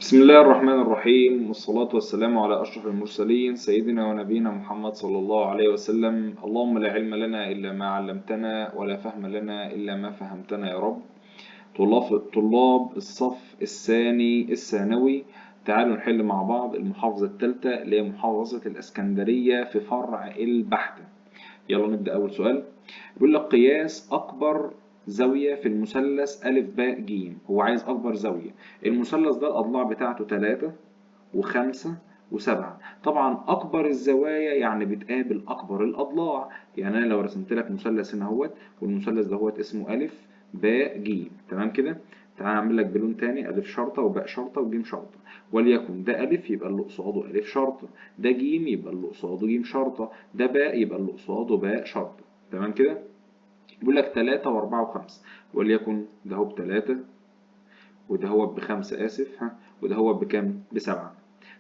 بسم الله الرحمن الرحيم، والصلاة والسلام على أشرف المرسلين سيدنا ونبينا محمد صلى الله عليه وسلم. اللهم لا علم لنا إلا ما علمتنا، ولا فهم لنا إلا ما فهمتنا يا رب. طلاب الصف الثاني الثانوي، تعالوا نحل مع بعض المحافظة الثالثة اللي هي محافظة الإسكندرية في فرع البحث. يلا نبدأ أول سؤال. بيقول لك قياس أكبر زاوية في المثلث أ ب ج. هو عايز أكبر زاوية. المثلث ده الأضلاع بتاعته 3 و5 و7. طبعا أكبر الزوايا يعني بتقابل أكبر الأضلاع. يعني أنا لو رسمت لك مثلث هنا اهوت، والمثلث ده هوت اسمه أ ب ج، تمام كده. تعال أعمل لك بلون تاني، أ شرطة وباء شرطة وج شرطة. وليكن ده أ يبقى اللي قصاده أ شرطة، ده ج يبقى اللي قصاده ج شرطة، ده باء يبقى اللي قصاده باء شرطة، تمام كده. بيقول لك 3 و4 و5. وليكن ده هو ب3، وده هو ب5 آسف، وده هو بكام؟ ب7.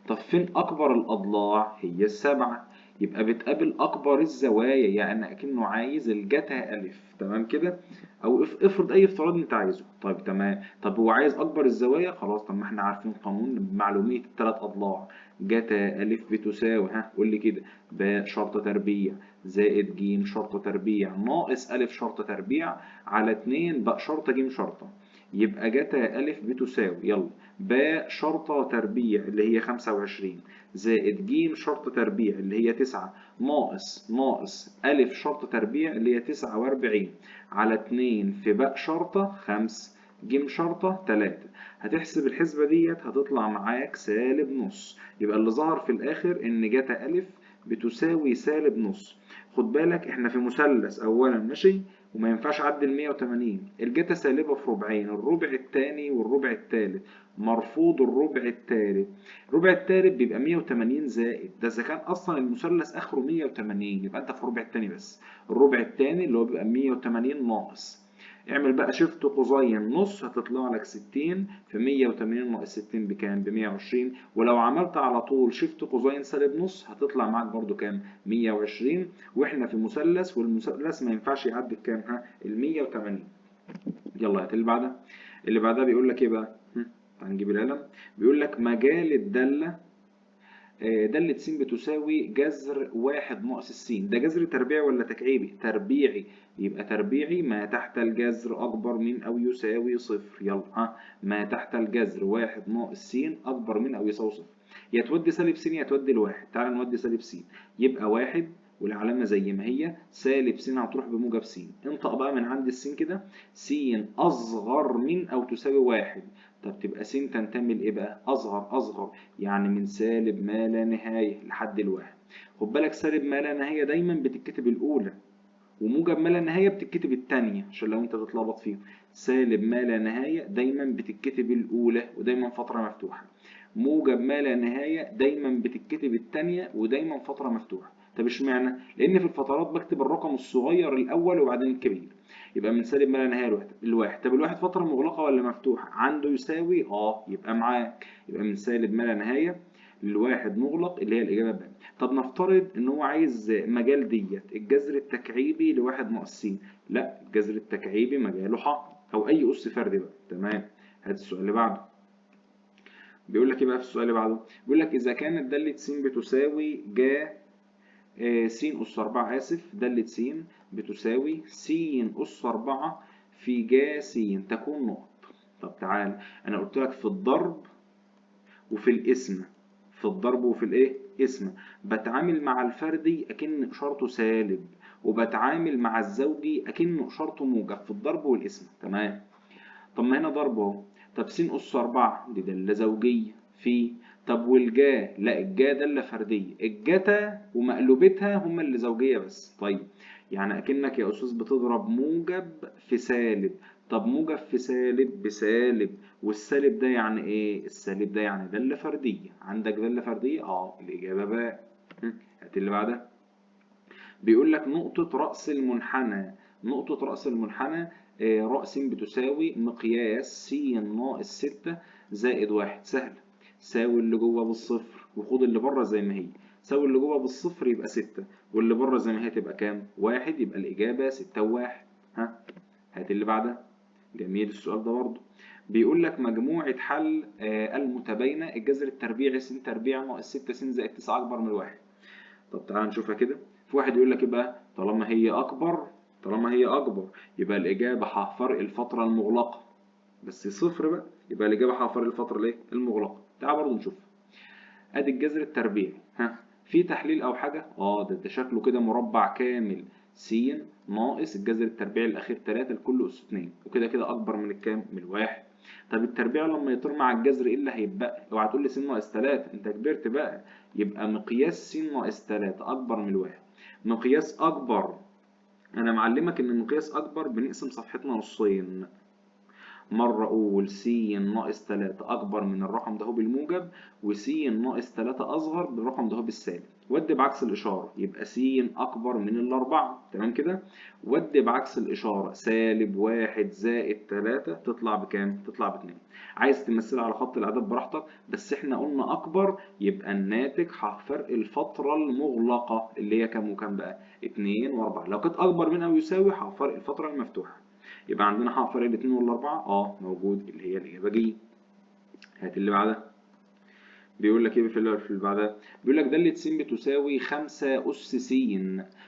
طب فين أكبر الأضلاع؟ هي السبعة. يبقى بتقابل أكبر الزوايا، يعني أكنه عايز الجتا أ، تمام كده؟ أو افرض أي افتراض أنت عايزه. طيب تمام. طب هو عايز أكبر الزوايا، خلاص. طب ما احنا عارفين قانون معلومية التلات أضلاع. جتا أ بتساوي، قول لي كده، ب شرطة تربيع زائد ج شرطة تربيع ناقص أ شرطة تربيع على 2 ب شرطة ج شرطة. يبقى جتا أ بتساوي، يلا، ب شرطة تربيع اللي هي 25 زائد ج شرطة تربيع اللي هي 9 ناقص أ شرطة تربيع اللي هي 49 على 2 في ب شرطة 5 ج شرطة 3. هتحسب الحسبة ديت هتطلع معاك سالب نص. يبقى اللي ظهر في الآخر إن جتا أ بتساوي سالب نص. خد بالك احنا في مثلث أولا، ماشي، وما ينفعش اعدي ال 180. الجتا سالبه في ربعين، الربع الثاني والربع الثالث. مرفوض الربع الثالث. الربع الثالث بيبقى 180 زائد ده، اذا كان اصلا المثلث اخره 180 يبقى انت في الربع الثاني بس. الربع الثاني اللي هو بيبقى 180 ناقص، اعمل بقى شيفت قوسين نص، هتطلع لك 60 في 180 ناقص 60 بكام؟ ب 120. ولو عملت على طول شيفت قوسين سالب نص هتطلع معاك برضو كام؟ 120. واحنا في مثلث، والمثلث ما ينفعش يعدي الكام؟ ال 180. يلا هات اللي بعدها. اللي بعدها بيقول لك ايه بقى؟ هنجيب القلم. بيقول لك مجال الدالة، دالة س بتساوي جذر 1 ناقص س. ده جذر تربيعي ولا تكعيبي؟ تربيعي. يبقى تربيعي ما تحت الجذر أكبر من أو يساوي صفر. يلا ما تحت الجذر 1 ناقص س أكبر من أو يساوي صفر. يا تودي سالب س يا تودي الواحد. تعال نودي سالب س. يبقى 1 والعلامة زي ما هي، سالب س هتروح بموجب س. انطق بقى من عند الس كده، س أصغر من أو تساوي 1. طب تبقى س تنتمي لإيه بقى؟ أصغر يعني من سالب ما لا نهاية لحد الواحد. خد بالك سالب ما لا نهاية دايما بتتكتب الأولى، وموجب ما لا نهاية بتتكتب التانية، عشان لو أنت تتلخبط فيهم. سالب ما لا نهاية دايما بتتكتب الأولى ودايما فترة مفتوحة. موجب ما لا نهاية دايما بتتكتب التانية ودايما فترة مفتوحة. طب اشمعنى؟ لأن في الفترات بكتب الرقم الصغير الأول وبعدين الكبير. يبقى من سالب ما لا نهاية الواحد. طب الواحد فترة مغلقة ولا مفتوحة؟ عنده يساوي، يبقى معاك. يبقى من سالب ما لا نهاية للواحد مغلق اللي هي الإجابة ب. طب نفترض إن هو عايز مجال ديت الجذر التكعيبي لواحد ناقص س. لا، الجذر التكعيبي مجاله ح، أو أي أس فردي بقى، تمام. هات السؤال اللي بعده. بيقول لك إيه بقى في السؤال اللي بعده؟ بيقول لك إذا كانت دالة س بتساوي جا س أس 4، آسف، دالة س بتساوي س أس 4 في جا س تكون نقط. طب تعال، أنا قلت لك في الضرب وفي القسمة. في الضرب وفي الايه؟ قسمة. بتعامل مع الفردي اكن اشارته سالب، وبتعامل مع الزوجي اكن اشارته موجب في الضرب والقسمة، تمام. طب ما هنا ضرب اهو. طب س أس 4 دي دالة زوجية في. طب والجا؟ لا، الجا دالة فردية. الجتا ومقلوبتها هما اللي زوجية بس. طيب، يعني أكنك يا أستاذ بتضرب موجب في سالب. طب موجب في سالب بسالب، والسالب ده يعني إيه؟ السالب ده يعني دالة فردية. عندك دالة فردية؟ الإجابة باء. هات اللي بعدها. بيقول لك نقطة رأس المنحنى. نقطة رأس المنحنى رأس بتساوي مقياس س ناقص 6 زائد 1. سهلة. ساوي اللي جوه بالصفر وخد اللي بره زي ما هي. ساوي اللي جوه بالصفر يبقى 6، واللي بره زي ما هي تبقى كام؟ 1. يبقى الإجابة 6 و1. هات اللي بعدها. جميل السؤال ده برضه. بيقول لك مجموعة حل المتباينة الجذر التربيعي س تربيع ناقص 6 س زائد 9 أكبر من 1. طب تعال نشوفها كده. في واحد يقول لك إيه بقى؟ طالما هي أكبر يبقى الإجابة فرق الفترة المغلقة، بس صفر بقى، يبقى الإجابة فرق الفترة الإيه؟ المغلقة. تعال برضه نشوف. ادي الجذر التربيعي، في تحليل او حاجه؟ ده شكله كده مربع كامل، س ناقص الجذر التربيعي الاخير 3 لكل اس 2، وكده كده اكبر من الكام؟ من الواحد. طب التربيع لما يطير مع الجذر ايه اللي هيتبقى؟ اوعى تقول لي س ناقص 3، انت كبرت بقى. يبقى مقياس س ناقص 3 اكبر من الواحد. مقياس اكبر، انا معلمك ان مقياس اكبر بنقسم صفحتنا نصين. مرة أقول س ناقص 3 أكبر من الرقم ده بالموجب، وس ناقص 3 أصغر بالرقم ده بالسالب، ودي بعكس الإشارة يبقى س أكبر من الأربعة، تمام كده؟ ودي بعكس الإشارة سالب 1 زائد 3 تطلع بكام؟ تطلع ب2. عايز تمثلها على خط الأعداد براحتك، بس إحنا قلنا أكبر يبقى الناتج فرق الفترة المغلقة اللي هي كام وكام بقى؟ 2 و4. لو كانت أكبر من أو يساوي فرق الفترة المفتوحة. يبقى عندنا فرق الاتنين والاربعة موجود، اللي هي الاجابة ج. هات اللي بعدها. بيقول لك ايه في اللي بعدها؟ بيقول لك دالة س بتساوي 5 أس س،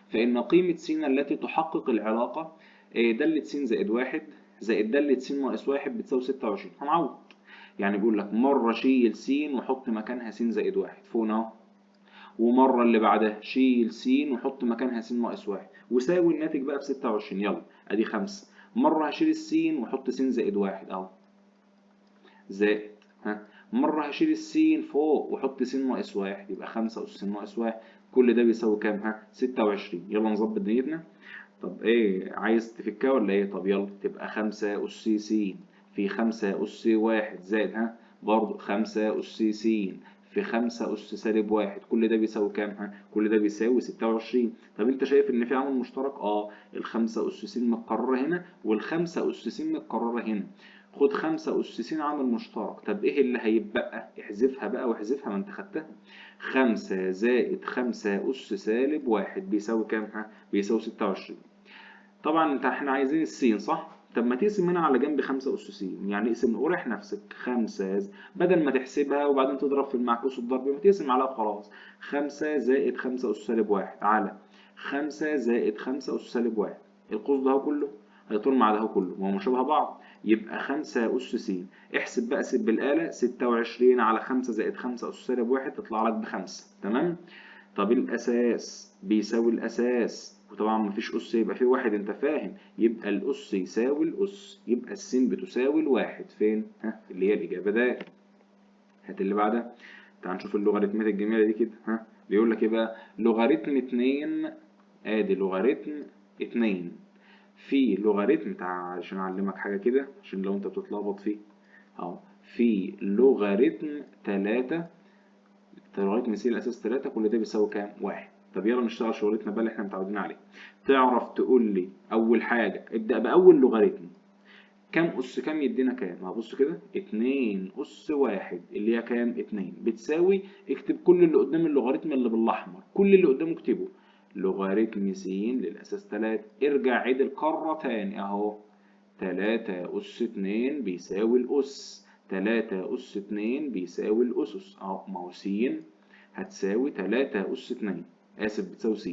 فإن قيمة س التي تحقق العلاقة دالة س زائد 1 زائد دالة س ناقص 1 بتساوي 26. هنعوض. يعني بيقول لك مرة شيل س وحط مكانها س زائد 1 فوق اهو، ومرة اللي بعدها شيل س وحط مكانها س ناقص 1 وساوي الناتج بقى ب 26. يلا ادي 5. مرة هشيل السين وأحط س زائد 1 أهو زائد، مرة هشيل السين فوق وأحط س ناقص 1 يبقى 5 أس س ناقص 1. كل ده بيساوي كام؟ 26. يلا نظبط دنيتنا. طب إيه عايز تفكها ولا إيه؟ طب يلا تبقى 5 أس س في 5 أس 1 زائد برضه 5 أس س في 5 أس سالب 1. كل ده بيساوي كام؟ كل ده بيساوي 26. طب أنت شايف إن في عامل مشترك؟ ال5 أس س متكررة هنا وال5 أس س متكررة هنا. خد 5 أس س عامل مشترك. طب إيه اللي هيتبقى؟ احذفها بقى واحذفها، ما أنت خدتها. 5 زائد 5 أس سالب 1 بيساوي كام؟ بيساوي 26. طبعا احنا عايزين السين صح؟ طب ما تقسم هنا على جنب 5 أس س، يعني اقسم وريح نفسك. 5 بدل ما تحسبها وبعدين تضرب في المعكوس الضربي، ما تقسم عليها وخلاص. 5 زائد 5 أس سالب 1 على 5 زائد 5 أس سالب 1. القوس ده كله هيطول مع ده كله، ما هم شبه بعض. يبقى 5 أس س. احسب بقى بالآلة 26 على 5 زائد 5 أس سالب 1 تطلع لك ب5. تمام؟ طب الأساس بيساوي الأساس، وطبعا مفيش أس يبقى فيه واحد، أنت فاهم؟ يبقى الأس يساوي الأس، يبقى السين بتساوي الواحد. فين؟ اللي هي الإجابة ده. هات اللي بعدها. تعال نشوف اللوغاريتمات الجميلة دي كده. بيقول لك إيه بقى؟ لوغاريتم 2. آدي لوغاريتم 2 في لوغاريتم عشان أعلمك حاجة كده عشان لو أنت بتتلخبط فيه. أهو في لوغاريتم 3 لغاية مثيل الأساس 3. كل ده بيساوي كام؟ 1. طب يلا نشتغل شغلتنا بقى اللي احنا متعودين عليه. تعرف تقول لي أول حاجة ابدأ بأول لوغاريتم. كام أس كام يدينا كام؟ هبص كده 2 أس 1 اللي هي كام؟ 2 بتساوي. اكتب كل اللي قدام اللوغاريتم اللي بالأحمر، كل اللي قدامه اكتبه. لوغاريتم س للأساس 3. ارجع عيد الكرة تاني أهو. 3 أس 2 بيساوي الأس. 3 أس 2 بيساوي الأسس أهو. ما هو س هتساوي 3 أس 2، آسف بتساوي س.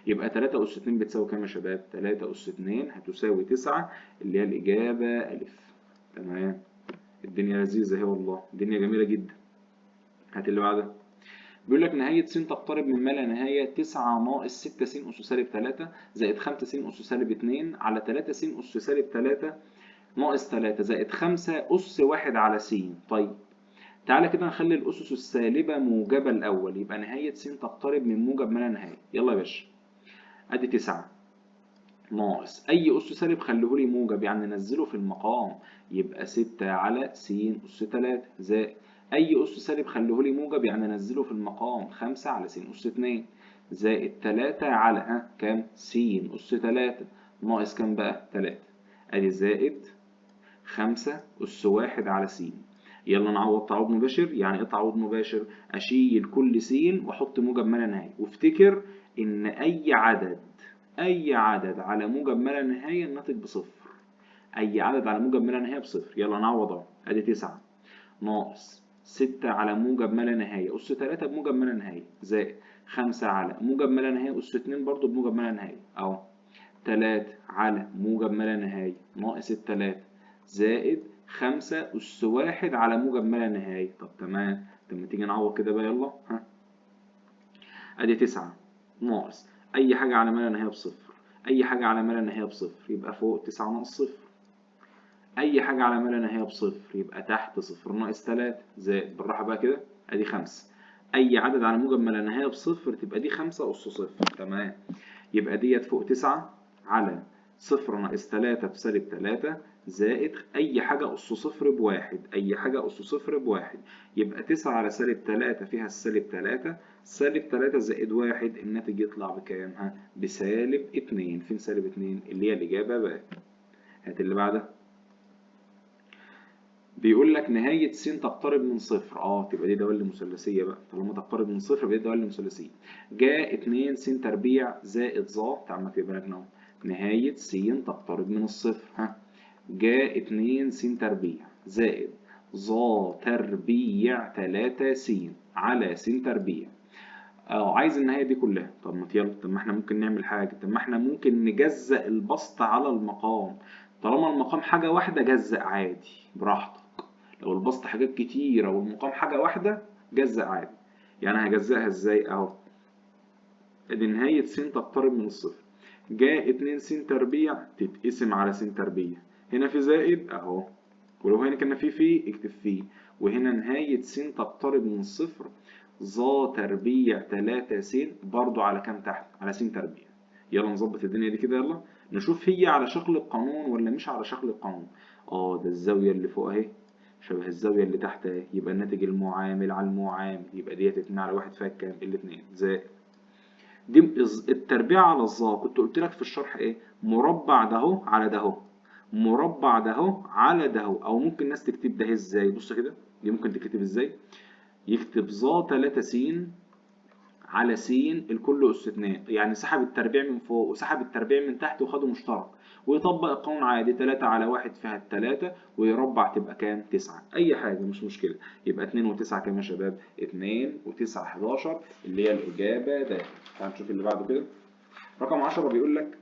يبقى 3 أس 2 بتساوي كام يا شباب؟ 3 أس 2 هتساوي 9 اللي هي الإجابة ألف. تمام. الدنيا لذيذة اهي والله، الدنيا جميلة جدا. هات اللي بعدها. بيقول لك نهاية س تقترب من ما لا نهاية 9 ناقص 6 س أس سالب 3 زائد 5 س أس سالب 2 على 3 س أس سالب 3 ناقص 3 زائد 5 أس 1 على س. طيب تعالى كده نخلي الأسس السالبة موجبة الأول، يبقى نهاية س تقترب من موجب ما لا نهاية. يلا يا باشا. أدي 9 ناقص أي أس سالب خليهولي موجب يعني نزله في المقام، يبقى 6 على س أس 3 زائد أي أس سالب خليهولي موجب يعني نزله في المقام 5 على س أس 2 زائد 3 على كام؟ س أس 3 ناقص كام بقى؟ 3. أدي زائد 5 أس 1 على س. يلا نعوض تعويض مباشر. يعني ايه تعويض مباشر؟ اشيل كل س واحط موجب ما لا نهايه، وافتكر ان اي عدد على موجب ما لا نهايه الناتج بصفر. أي عدد على موجب ما لا نهاية بصفر. يلا نعوض أهو. أدي 9 ناقص 6 على موجب ما لا نهاية أس 3 بموجب ما لا نهاية، زائد 5 على موجب ما لا نهاية أس 2 برضه بموجب ما لا نهاية أهو. 3 على موجب ما لا نهاية ناقص التلاتة، زائد 5 أس 1 على موجب ما لا نهاية. طب تمام. طب ما تيجي نعوض كده بقى. يلا ها. أدي 9 ناقص أي حاجة على ما لا نهاية بصفر، أي حاجة على ما لا نهاية بصفر يبقى فوق 9 ناقص صفر، أي حاجة على ما لا نهاية بصفر يبقى تحت صفر ناقص 3، زائد بالراحة بقى كده. أدي 5 أي عدد على موجب ما لا نهاية بصفر تبقى دي 5 أس صفر. تمام. يبقى ديت فوق 9 على صفر ناقص 3 بسالب 3، زائد أي حاجة أس صفر بواحد، أي حاجة أس صفر بواحد. يبقى 9 على سالب 3 فيها السالب 3، سالب 3 زائد 1 الناتج يطلع بكام؟ ها، بسالب 2. فين سالب 2؟ اللي هي الإجابة بقى. هات اللي بعدها. بيقول لك نهاية س تقترب من صفر. تبقى دي دوالة مثلثية بقى، طالما تقترب من صفر يبقى دي دوالة مثلثية. جاء 2 س تربيع زائد ظ. تعال ما تبقى لك اهو. نهاية س تقترب من الصفر. ها، جاء 2 س تربيع زائد ظ تربيع 3 س على س تربيع. عايز النهاية دي كلها. طب ما يلا، طب ما احنا ممكن نعمل حاجة، طب ما احنا ممكن نجزأ البسط على المقام. طالما المقام حاجة واحدة جزأ عادي براحتك. لو البسط حاجات كتيرة والمقام حاجة واحدة جزأ عادي. يعني هجزأها ازاي؟ اهو. ادي نهاية س تقترب من الصفر. جاء 2 س تربيع تتقسم على س تربيع. هنا في زائد اهو، ولو هنا كان في اكتب فيه. وهنا نهاية س تقترب من الصفر ظ تربيع 3 س برضو على كام تحت؟ على س تربيع. يلا نظبط الدنيا دي كده. يلا نشوف هي على شكل القانون ولا مش على شكل القانون. ده الزاوية اللي فوق اهي شبه الزاوية اللي تحت اهي، يبقى الناتج المعامل على المعامل، يبقى ديت 2 على 1 فيها كام؟ الاتنين، زائد دي التربيع على الظا. كنت قلت لك في الشرح ايه؟ مربع ده اهو على ده اهو، مربع ده اهو على ده اهو. او ممكن الناس تكتب ده ازاي؟ بص كده، دي ممكن تكتب ازاي؟ يكتب ظا 3 س على س الكل أس 2، يعني سحب التربيع من فوق وسحب التربيع من تحت وخده مشترك، ويطبق القانون عادي. 3 على 1 فيها التلاتة، ويربع تبقى كام؟ 9. أي حاجة مش مشكلة. يبقى 2 و9 كام يا شباب؟ 2 و9 11، اللي هي الإجابة ده. تعال نشوف اللي بعده كده. رقم 10 بيقول لك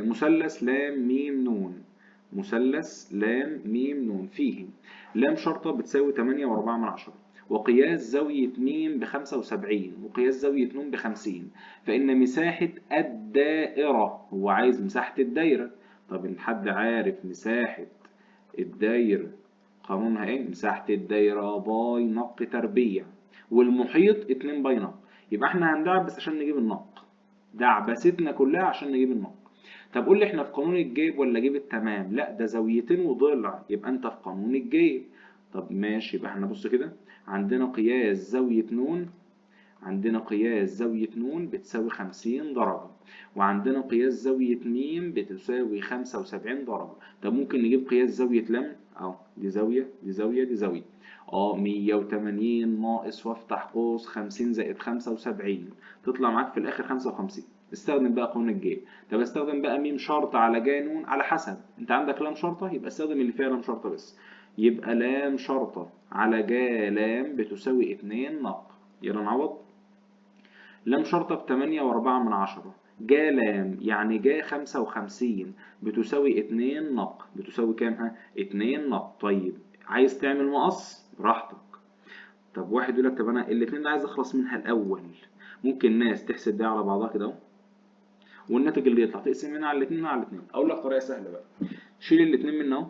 مثلث لام ميم نون. مثلث لام ميم نون فيه لام شرطة بتساوي 8.4، وقياس زاوية م ب75، وقياس زاوية ن ب50. فإن مساحة الدائرة، هو عايز مساحة الدايرة. طب إن حد عارف مساحة الدايرة قانونها إيه؟ مساحة الدايرة باي نق تربيع، والمحيط 2 باي نق. يبقى إحنا هندعبس عشان نجيب النق، دعبستنا كلها عشان نجيب النق. طب قول لي احنا في قانون الجيب ولا جيب التمام؟ لا، ده زاويتين وضلع، يبقى انت في قانون الجيب. طب ماشي، يبقى احنا بص كده. عندنا قياس زاوية ن، عندنا قياس زاوية ن بتساوي 50 درجة، وعندنا قياس زاوية م بتساوي 75 درجة. طب ممكن نجيب قياس زاوية لم. دي زاوية دي زاوية دي زاوية. 180 ناقص وافتح قوس 50 زائد 75 تطلع معاك في الآخر 55. استخدم بقى قانون الجيب. طب استخدم بقى م شرطة على ج ن، على حسب انت عندك لام شرطة يبقى استخدم اللي فيها لام شرطة بس. يبقى لام شرطة على ج لام بتساوي 2 نق. يلا نعوض. لام شرطة ب8.4، جا لام يعني جا 55 بتساوي 2 نق. بتساوي كام؟ ها، 2 نق. طيب عايز تعمل مقص براحتك. طب واحد يقول لك طب انا الاتنين دي عايز اخلص منها الاول. ممكن ناس تحسب ده على بعضها كده اهو، والناتج اللي يطلع تقسم هنا على الاتنين على الاتنين. اقول لك طريقه سهله بقى. شيل الاتنين من اهو،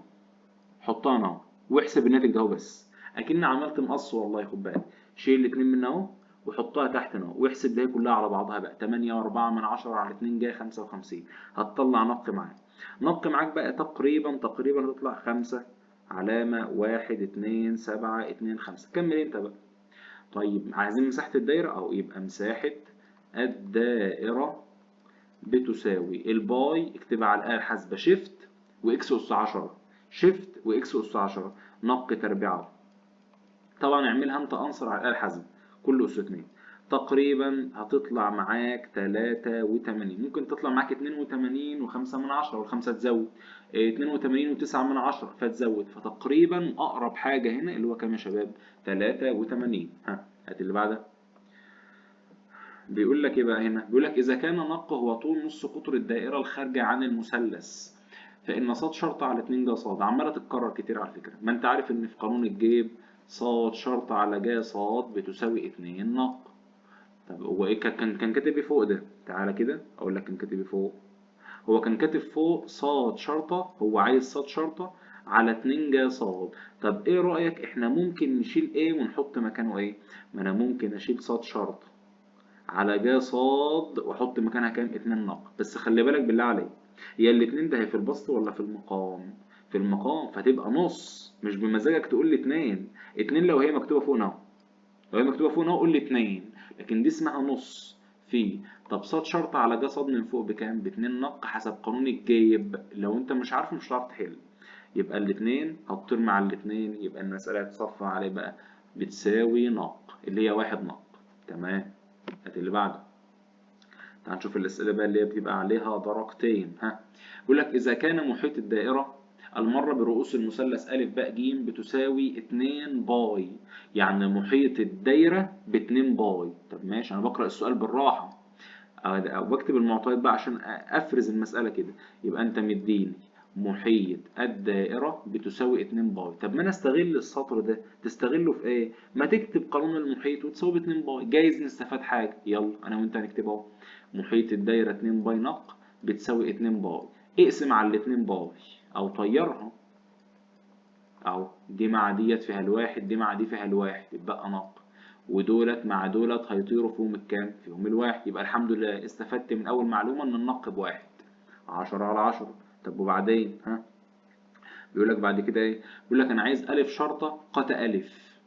حطها هنا اهو، واحسب الناتج ده اهو. بس اكن عملت مقص والله، خد بالك. شيل الاتنين من اهو وحطها تحت اهو، واحسب ده كلها على بعضها بقى. 8.4 على 2 جاي 55. هتطلع نق معاك. نق معاك بقى تقريبا هتطلع 5 علامة 1 2 7 2 5. كمل انت بقى. طيب عايزين مساحة الدايرة اهو، يبقى مساحة الدائرة بتساوي الباي، اكتبها على الآلة الحاسبة شيفت واكس أس 10، شيفت واكس أس 10 نق تربيعه. طبعا اعملها انت انصر على الآلة الحاسبة كل أس 2. تقريبا هتطلع معاك 83. ممكن تطلع معاك 82 و5 من 10، والخمسة تزود. 82.9 فتزود، فتقريبا أقرب حاجة هنا اللي هو كام يا شباب؟ 83. ها هات اللي بعدها. بيقول لك ايه بقى هنا؟ بيقول لك اذا كان نق هو طول نص قطر الدائره الخارجه عن المثلث، فان ص شرط على 2 ج ص. عماله تتكرر كتير على فكره، ما انت عارف ان في قانون الجيب ص شرط على ج ص بتساوي 2 نق. طب هو ايه كان كاتب ايه فوق ده؟ تعالى كده اقول لك كان كاتب ايه فوق. هو كان كاتب فوق ص شرطه، هو عايز ص شرطه على 2 ج ص. طب ايه رايك احنا ممكن نشيل ايه ونحط مكانه ايه؟ ما انا ممكن اشيل ص شرطه على ج صاد واحط مكانها كام؟ 2 نق. بس خلي بالك بالله عليك، هي الاتنين ده هي في البسط ولا في المقام؟ في المقام، فتبقى نص. مش بمزاجك تقول لي 2. 2 لو هي مكتوبه فوق اهو، لو هي مكتوبه فوق اهو قول لي 2، لكن دي اسمها نص في. طب صاد شرط على ج صاد من فوق بكام؟ ب 2 نق حسب قانون الجيب. لو انت مش عارفه مش هتعرف تحل. يبقى الاتنين هتطير مع الاتنين، يبقى المسألة هتصفى عليه بقى بتساوي نق اللي هي 1 نق. تمام. هات اللي بعده. تعال نشوف الأسئلة بقى اللي هي بتبقى عليها درجتين. ها بيقول لك إذا كان محيط الدائرة المرة برؤوس المثلث أ ب ج بتساوي 2 باي، يعني محيط الدايرة ب 2 باي. طب ماشي، أنا بقرأ السؤال بالراحة أو بكتب المعطيات بقى عشان أفرز المسألة كده. يبقى أنت مديني محيط الدائرة بتساوي 2 باي. طب ما أنا أستغل السطر ده. تستغله في إيه؟ ما تكتب قانون المحيط وتساوي ب 2 باي، جايز نستفاد حاجة. يلا أنا وأنت هنكتب أهو. محيط الدايرة 2 باي نق بتساوي 2 باي. اقسم على ال 2 باي أو طيرها. أهو دي مع ديت فيها الواحد، دي مع دي فيها الواحد، يتبقى نق. ودولت مع دولت هيطيروا فيهم الكام؟ فيهم الواحد. يبقى الحمد لله استفدت من أول معلومة إن النق بواحد. 10 على 10. طب وبعدين؟ ها بيقول لك بعد كده إيه؟ بيقول لك أنا عايز ألف شرطة قتا ألف.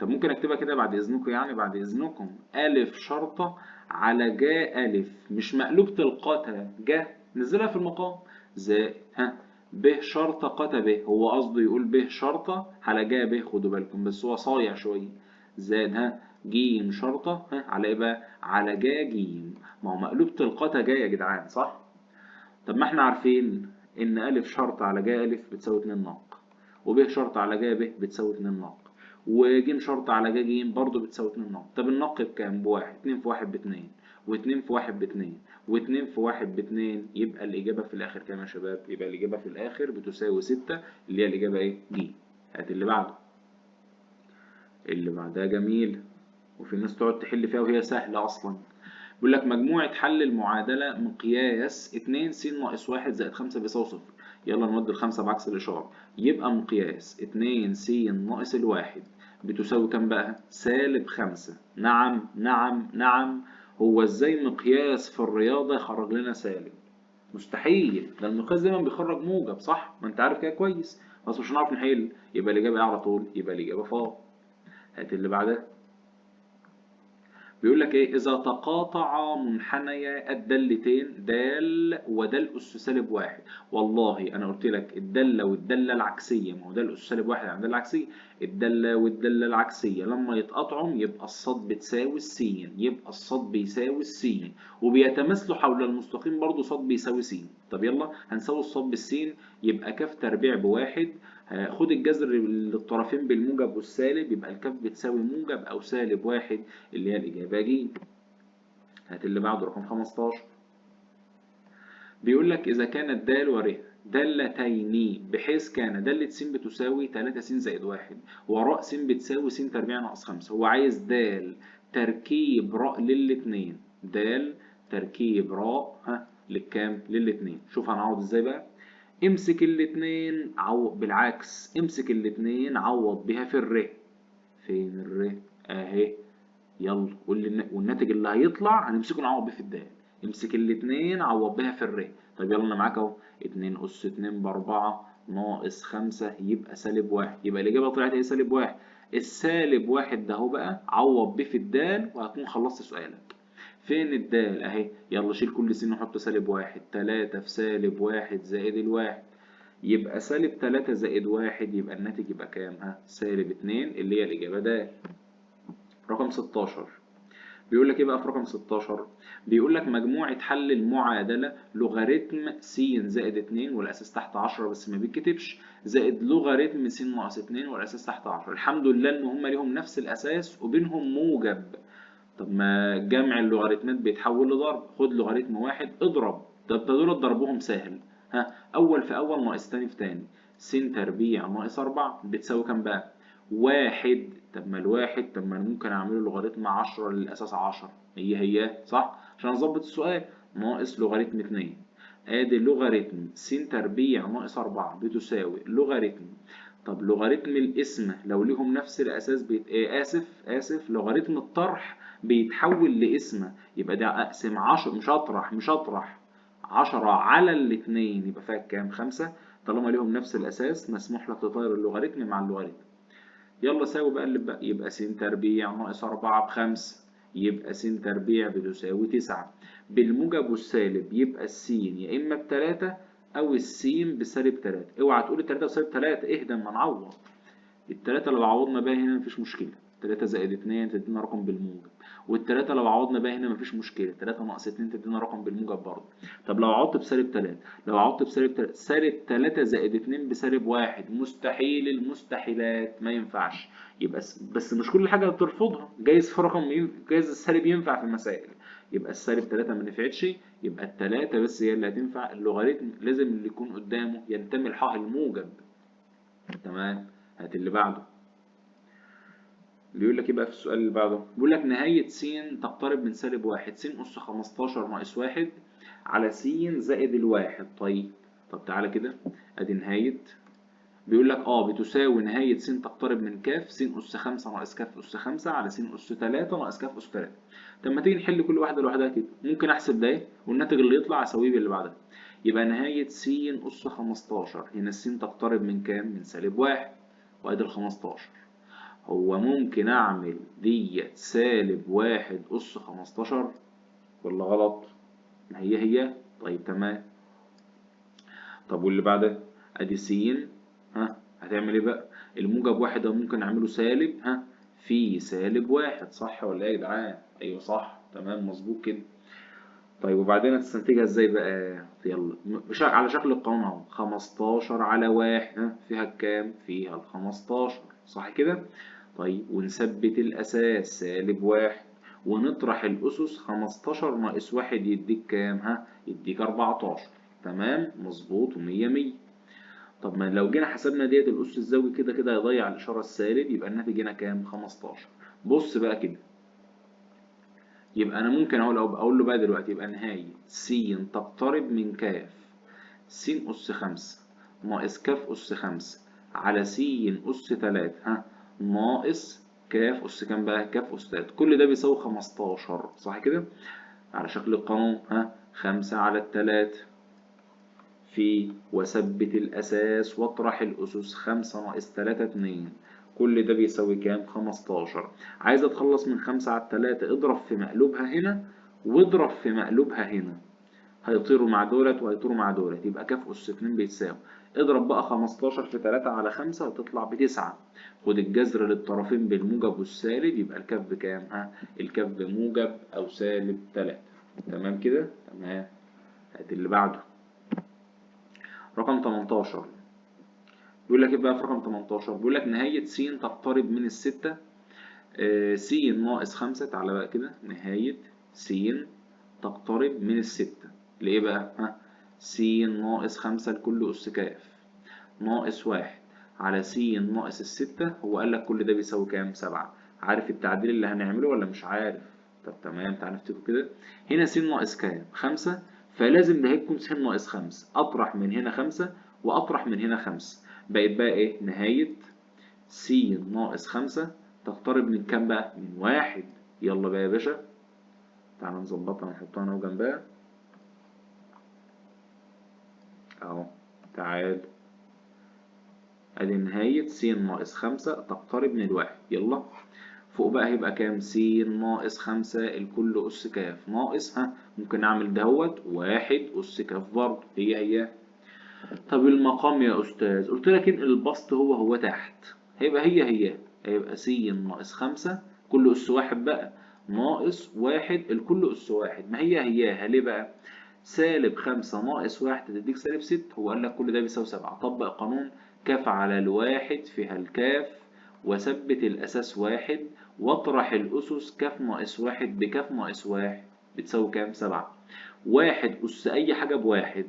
طب ممكن أكتبها كده بعد إذنكم، يعني بعد إذنكم ألف شرطة على جا ألف، مش مقلوبة القتا جا نزلها في المقام زائد ب شرطة قتا ب. هو قصده يقول ب شرطة على جا ب، خدوا بالكم بس هو صايع شوية. زائد ج شرطة على ايه بقى؟ على جا ج. ما هو مقلوبة القتا جا يا جدعان، صح؟ طب ما احنا عارفين ان أ شرطة على جا أ بتساوي 2 نق، وب شرطة على جا ب بتساوي 2 نق، وج شرطة على جا ج برضه بتساوي 2 نق. طب النق بكام؟ بواحد. 2 في 1 ب2، و2 في 1 ب2، و2 في 1 ب2. يبقى الإجابة في الآخر كام يا شباب؟ يبقى الإجابة في الآخر بتساوي 6، اللي هي الإجابة إيه؟ ج. هات اللي بعده. اللي بعدها جميل، وفي ناس تقعد تحل فيها وهي سهلة أصلا. بيقول لك مجموعة حل المعادلة مقياس 2 س ناقص 1 زائد 5 بيساوي 0. يلا نودي الخمسة بعكس الإشارة. يبقى مقياس 2 س ناقص الواحد بتساوي كام بقى؟ سالب 5. نعم نعم نعم. هو ازاي مقياس في الرياضة يخرج لنا سالب؟ مستحيل، ده المقياس دايما بيخرج موجب، صح؟ ما انت عارف كده كويس، بس مش هنعرف نحل. يبقى الإجابة ايه على طول؟ يبقى الإجابة فاض. هات اللي بعدها. بيقول لك ايه؟ اذا تقاطع منحنيا الدالتين دال ودال اس سالب واحد. والله انا قلت لك الداله والداله العكسيه، ما هو دال اس سالب واحد عن الداله العكسيه. الداله والداله العكسيه لما يتقاطعوا يبقى الصاد بتساوي السين، يبقى الصاد بيساوي السين، وبيتماثلوا حول المستقيم برضو صاد بيساوي س. طب يلا هنساوي الصاد بالسين، يبقى كاف تربيع بواحد. خد الجذر للطرفين بالموجب والسالب، يبقى الكاف بتساوي موجب او سالب واحد، اللي هي الإجابة ج. هات اللي بعده رقم 15. بيقول لك إذا كانت د و ر دالتين بحيث كان دالة س بتساوي 3 س زائد 1 وراء س بتساوي س تربيع ناقص 5. هو عايز د تركيب راء للاتنين. د تركيب راء للكام؟ للاتنين. شوف هنعوض ازاي بقى. امسك الاتنين عوض بالعكس، امسك الاتنين عوض بيها في الر. فين الر؟ اهي. يلا قول لي والناتج اللي هيطلع هنمسكه نعوض بيه في الدال. امسك الاتنين عوض بيها في الر. طيب يلا انا معاك اهو. 2 اس 2 ب4 ناقص 5 يبقى سالب 1. يبقى الاجابه طلعت ايه؟ سالب 1. السالب 1 ده اهو بقى عوض بيه في الدال وهتكون خلصت سؤالك. فين الدال؟ اهي. يلا شيل كل س نحط سالب 1. 3 في سالب 1 زائد الواحد يبقى سالب 3 زائد 1، يبقى الناتج يبقى كام؟ سالب 2، اللي هي الاجابه د. رقم 16. بيقول لك ايه بقى في رقم 16؟ بيقول لك مجموعة حل المعادلة لوغاريتم س زائد 2 والأساس تحت 10 بس ما بيتكتبش، زائد لوغاريتم س ناقص 2 والأساس تحت 10. الحمد لله إن هما ليهم نفس الأساس وبينهم موجب. طب ما جمع اللوغاريتمات بيتحول لضرب، خد لوغاريتم واحد اضرب. ده دول ضربهم سهل. ها، أول في أول ناقص تاني في تاني. س تربيع ناقص 4 بتساوي كام بقى؟ واحد. طب ما الواحد، طب ما أنا ممكن أعمله لوغاريتم 10 للأساس 10، هي صح؟ عشان أظبط السؤال. ناقص لوغاريتم 2. آدي لوغاريتم س تربيع ناقص 4 بتساوي لوغاريتم. طب لوغاريتم القسمة لو ليهم نفس الأساس آسف لوغاريتم الطرح بيتحول لقسمة، يبقى ده أقسم 10، مش هطرح 10 على الاتنين، يبقى فيها كام؟ 5. طالما ليهم نفس الأساس مسموح لك تطير اللوغاريتم مع اللوغاريتم. يلا ساوي بقى اللي بقى، يبقى س تربيع ناقص 4 ب5، يبقى س تربيع بتساوي 9. بالموجب والسالب يبقى السين يا إما ب3 أو السين بسالب 3. اوعى تقولي 3 وسالب 3، اهدى اما نعوض. التلاتة لو عوضنا بيها هنا مفيش مشكلة، 3 زائد 2 تدينا رقم بالموجب، والتلاتة لو عوضنا بيها هنا مفيش مشكلة، 3 ناقص 2 تدينا رقم بالموجب برضه. طب لو عوضت بسالب 3، لو عوضت بسالب 3، سالب 3 زائد 2 بسالب 1، مستحيل المستحيلات، ما ينفعش. يبقى بس مش كل حاجة بترفضها، جايز في رقم جايز السالب ينفع في المسائل. يبقى السالب 3 ما نفعتش، يبقى التلاتة بس هي اللي هتنفع. اللوغاريتم لازم اللي يكون قدامه ينتمي لحاء الموجب. تمام. هات اللي بعده. بيقول لك ايه بقى في السؤال اللي بعده؟ بيقول لك نهاية س تقترب من -1، س أس 15 ناقص 1 على س زائد الواحد. طب تعالى كده، ادي نهاية. بيقول لك بتساوي نهاية س تقترب من ك، س أس 5 ناقص ك أس 5 على س أس 3 ناقص ك أس 3. طب ما تيجي نحل كل واحدة لوحدها كده، ممكن أحسب ده والناتج اللي يطلع أساويه باللي بعدها. يبقى نهاية س أس 15 هنا الس تقترب من كام؟ من -1، وأدي ال 15. هو ممكن أعمل ديت -1 أس 15 ولا غلط؟ ما هي. طيب تمام. طب واللي بعدها؟ أدي س، هتعمل إيه بقى؟ الموجب واحد ده ممكن أعمله سالب في -1، صح ولا إيه يا جدعان؟ أيوه صح، تمام مظبوط كده. طيب وبعدين هتستنتجها إزاي بقى؟ يلا على شكل القانون أهو، 15 على 1 فيها الكام؟ فيها ال 15، صح كده؟ طيب ونثبت الأساس -1 ونطرح الأسس، 15 ناقص 1 يديك كام؟ يديك 14. تمام مظبوط ومية مية. طب ما لو جينا حسبنا ديت الأس الزاوي كده كده هيضيع الإشارة السالب، يبقى الناتج هنا كام؟ 15. بص بقى كده، يبقى أنا ممكن أقول له بقى دلوقتي، يبقى نهاية س تقترب من ك س أس 5 ناقص ك أس 5 على س أس 3 ناقص ك أس كام بقى؟ ك أس 3. كل ده بيساوي 15، صح كده؟ على شكل القانون 5 على 3 في، وثبت الأساس واطرح الأسس، 5 ناقص 3 2. كل ده بيساوي كام؟ 15. عايز أتخلص من 5 على 3، اضرب في مقلوبها هنا واضرب في مقلوبها هنا، هيطيروا مع دولت وهيطيروا مع دولت، يبقى ك أس 2 بيتساوي. اضرب بقى 15 في 3 على 5 هتطلع ب9. خد الجذر للطرفين بالموجب والسالب، يبقى الكاف بكام؟ الكاف بموجب أو -3. تمام كده؟ تمام. هات اللي بعده. رقم 18. بيقول لك ايه بقى في رقم 18؟ بيقول لك نهاية س تقترب من الستة، س ناقص 5. تعالى بقى كده، نهاية س تقترب من الستة لإيه بقى؟ س ناقص 5 لكل أس ك ناقص 1 على س ناقص الستة. هو قال لك كل ده بيساوي كام؟ 7. عارف التعديل اللي هنعمله ولا مش عارف؟ طب تمام، تعالى نفتكر كده. هنا س ناقص كام؟ 5، فلازم ده هيكون س ناقص 5. أطرح من هنا 5 وأطرح من هنا 5، بقت بقى إيه؟ نهاية س ناقص 5 تقترب من كام بقى؟ من 1. يلا بقى يا باشا، تعالى نظبطها ونحطها هنا وجنبها أهو. تعال، ادي نهاية س ناقص 5 تقترب من 1. يلا فوق بقى هيبقى كام؟ س ناقص 5 الكل أس ك ناقص ممكن أعمل دهوت 1 أس ك برضه، هي. طب المقام يا أستاذ، قلت لك انقل البسط هو تحت، هيبقى هيبقى س ناقص 5 كل أس 1 بقى ناقص واحد الكل أس واحد. ما هي هياها ليه بقى؟ سالب 5 ناقص واحد هتديك سالب 6. هو قال لك كل ده بيساوي 7. طبق قانون كاف على الواحد فيها الكاف، وثبت الأساس واحد، واطرح الأسس كاف ناقص واحد بكاف ناقص واحد بتساوي كام؟ 7. واحد أس أي حاجة بواحد،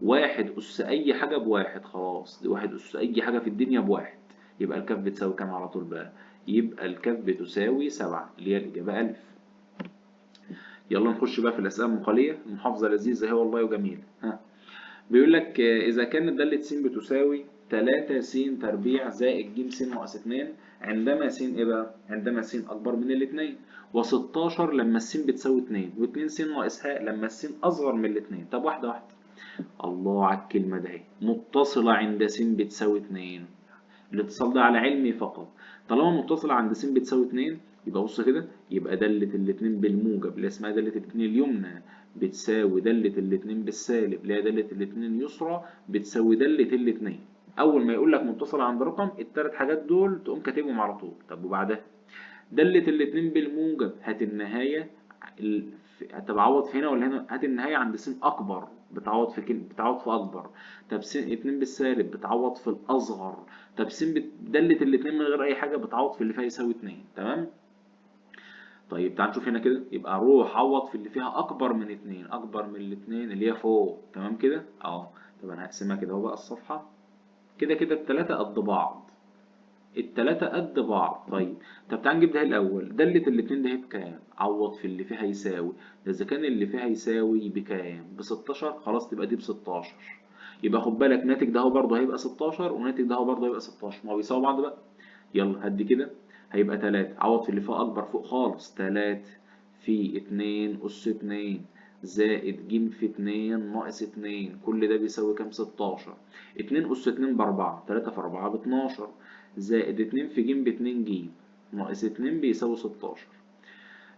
واحد أس أي حاجة بواحد، خلاص واحد أس أي حاجة في الدنيا بواحد. يبقى الكاف بتساوي كام على طول بقى؟ يبقى الكاف بتساوي 7 اللي هي الإجابة ألف. يلا نخش بقى في الأسئلة المقالية. المحافظة لذيذة هي والله وجميلة. ها، بيقول لك إذا كانت دالة س بتساوي 3 س تربيع زائد ج س ناقص 2 عندما س إيه بقى؟ عندما س أكبر من الاتنين، و16 لما الس بتساوي 2، و2 س ناقص ه لما الس أصغر من الاتنين. طب واحدة واحدة. الله على الكلمة ده اهي، متصلة عند س بتساوي 2. الاتصال ده على علمي فقط. طالما متصلة عند س بتساوي 2 يبقى بص كده، يبقى دالة الاتنين بالموجب اللي اسمها دالة الاتنين اليمنى بتساوي دالة الاتنين بالسالب اللي هي دالة الاتنين اليسرى بتساوي دالة الاتنين. أول ما يقول لك متصلة عند رقم، التلات حاجات دول تقوم كاتبهم على طول. طب وبعدها دالة الاتنين بالموجب هات النهاية هتعوض في هنا ولا هنا؟ هات النهاية عند س أكبر بتعوض في بتعوض في أكبر. طب س اتنين بالسالب بتعوض في الأصغر. طب س دالة الاتنين من غير أي حاجة بتعوض في اللي فيها يساوي 2. تمام؟ طيب تعال نشوف هنا كده، يبقى روح عوض في اللي فيها أكبر من 2، أكبر من الاتنين اللي هي فوق. تمام كده؟ أهو. طب أنا هقسمها كده أهو بقى الصفحة. كده كده التلاتة قد بعض، التلاتة قد بعض. طيب طب تعال نجيب ده الأول. دالة الاتنين ده بكام؟ عوض في اللي فيها يساوي. ده إذا كان اللي فيها يساوي بكام؟ ب16، خلاص تبقى دي ب16. يبقى خد بالك ناتج ده هو برضه هيبقى 16 وناتج ده هو برضه هيبقى 16، ما هو بيساوي بعض بقى. يلا هدي كده، هيبقى 3. عوض في اللي فيها أكبر فوق خالص. 3 في 2 أس 2 زائد ج في 2 ناقص 2 كل ده بيساوي كام؟ 16. 2 أس 2 ب4، 3 في 4 ب12 زائد 2 في ج ب2 ج ناقص 2 بيساوي 16.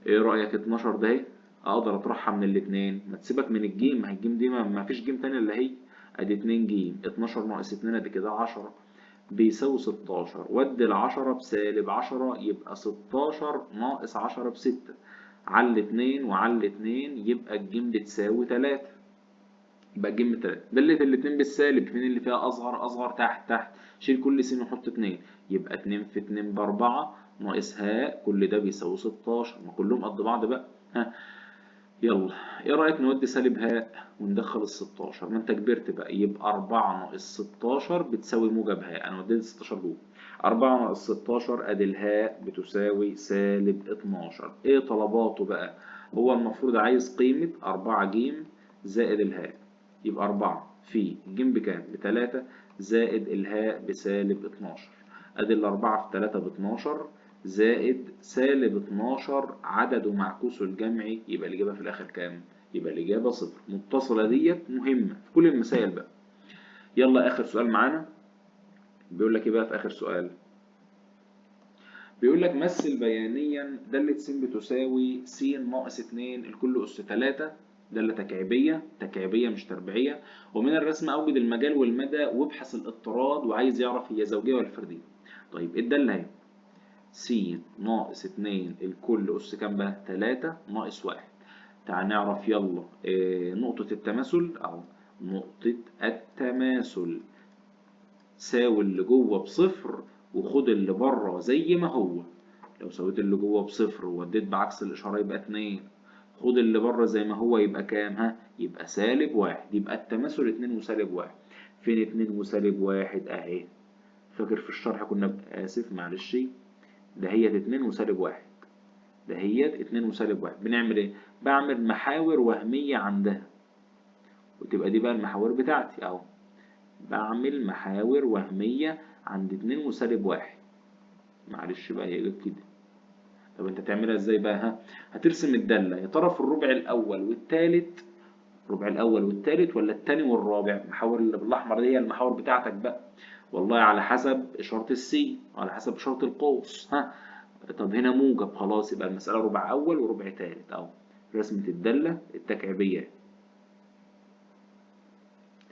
ايه رأيك 12 ده اهي اقدر اطرحها من الاتنين؟ ما تسيبك من الجيم، ما هي الجيم دي ما فيش جيم تاني الا هي. ادي 2 جيم، 12 ناقص 2 ادي كده 10 بيساوي 16. ودي العشرة بسالب 10 يبقى 16 ناقص 10 ب6 على 2 وعلى 2 يبقى الجيم بتساوي 3. يبقى الجيم 3. دالة الاتنين بالسالب، فين اللي فيها أصغر؟ أصغر تحت تحت. شيل كل س وحط 2 يبقى 2 في 2 ب4 ناقص هاء كل ده بيساوي 16. ما كلهم قد بعض بقى. ها يلا ايه رأيك نودي سالب هاء وندخل ال16؟ ما انت كبرت بقى. يبقى 4 ناقص 16 بتساوي موجب هاء. انا وديت 16 جوه. 4 ناقص 16 ادي الهاء بتساوي سالب 12. ايه طلباته بقى؟ هو المفروض عايز قيمة 4 ج زائد الهاء. يبقى 4 في ج بكام؟ ب3 زائد الهاء بسالب 12. ادي الأربعة في 3 ب12 زائد سالب 12 عدده معكوسه الجمعي. يبقى الإجابة في الآخر كام؟ يبقى الإجابة صفر. متصلة ديت مهمة في كل المسائل بقى. يلا آخر سؤال معانا. بيقول لك إيه بقى في آخر سؤال؟ بيقول لك مثل بيانيا دالة س بتساوي س ناقص 2 الكل أس 3. دالة تكعيبية، تكعيبية مش تربيعية. ومن الرسم أوجد المجال والمدى وابحث الاضطراد، وعايز يعرف هي زوجية ولا فردية. طيب الدالة اهي س ناقص 2 الكل أس كام بقى؟ 3 ناقص 1. تعال نعرف يلا نقطة التماثل أهو. نقطة التماثل ساوي اللي جوه بصفر وخد اللي بره زي ما هو. لو سويت اللي جوه بصفر ووديت بعكس الإشارة يبقى 2. خد اللي بره زي ما هو يبقى كام؟ ها يبقى سالب 1. يبقى التماثل 2 وسالب 1. فين 2 وسالب 1 أهي؟ فاكر في الشرح كنا آسف معلش، دهيت 2 وسالب 1. دهيت 2 وسالب 1. بنعمل ايه؟ بعمل محاور وهمية عندها، وتبقى دي بقى المحاور بتاعتي اهو. بعمل محاور وهمية عند 2 وسالب 1. معلش بقى هي جت كده. طب انت تعملها ازاي بقى؟ ها هترسم الدالة يا ترى في الربع الاول والتالت، الربع الاول والتالت ولا التاني والرابع؟ المحاور اللي بالاحمر دي هي المحاور بتاعتك بقى. والله على حسب اشارة السي وعلى حسب اشارة القوس. ها طب هنا موجب، خلاص يبقى المسألة ربع أول وربع تالت أهو. رسمة الدالة التكعيبية.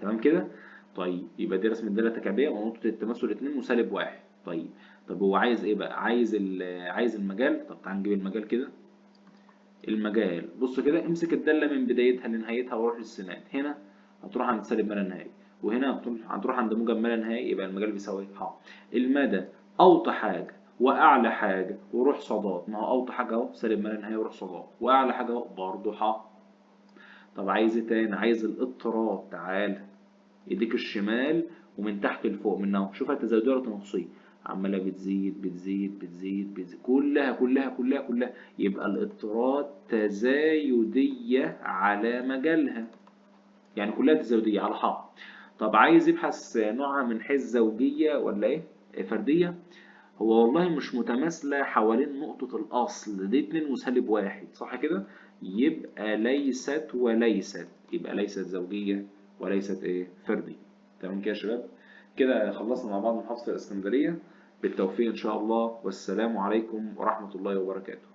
تمام كده؟ طيب يبقى دي رسمة الدالة التكعيبية ونقطة التماثل 2 وسالب 1. طيب طب هو عايز إيه بقى؟ عايز عايز المجال. طب تعال نجيب المجال كده. المجال. بص كده، امسك الدالة من بدايتها لنهايتها وروح للسينات. هنا هتروح عند سالب ما لا نهاية، وهنا هتروح عند موجب ما لا نهاية، يبقى المجال بيساوي ح. المدى أوطى حاجة وأعلى حاجة وروح صادات، ما هو أوطى حاجة أهو سالب ما لا نهاية وروح صادات، وأعلى حاجة أهو برضه ح. طب عايز إيه تاني؟ عايز الاضطراب. تعال ايديك الشمال ومن تحت لفوق من اهو، شوفها تزايدية ولا تناقصية؟ عمالة بتزيد بتزيد بتزيد بتزيد، كلها كلها كلها كلها، يبقى الاضطراد تزايدية على مجالها، يعني كلها تزايدية على ح. طب عايز يبحث نوعها من حيث زوجية ولا ايه؟ فردية. هو والله مش متماثلة حوالين نقطة الأصل دي، 2 وسالب 1 صح كده؟ يبقى ليست وليست، يبقى ليست زوجية وليست إيه؟ فردية. تمام كده يا شباب؟ كده خلصنا مع بعض محافظة الإسكندرية. بالتوفيق إن شاء الله، والسلام عليكم ورحمة الله وبركاته.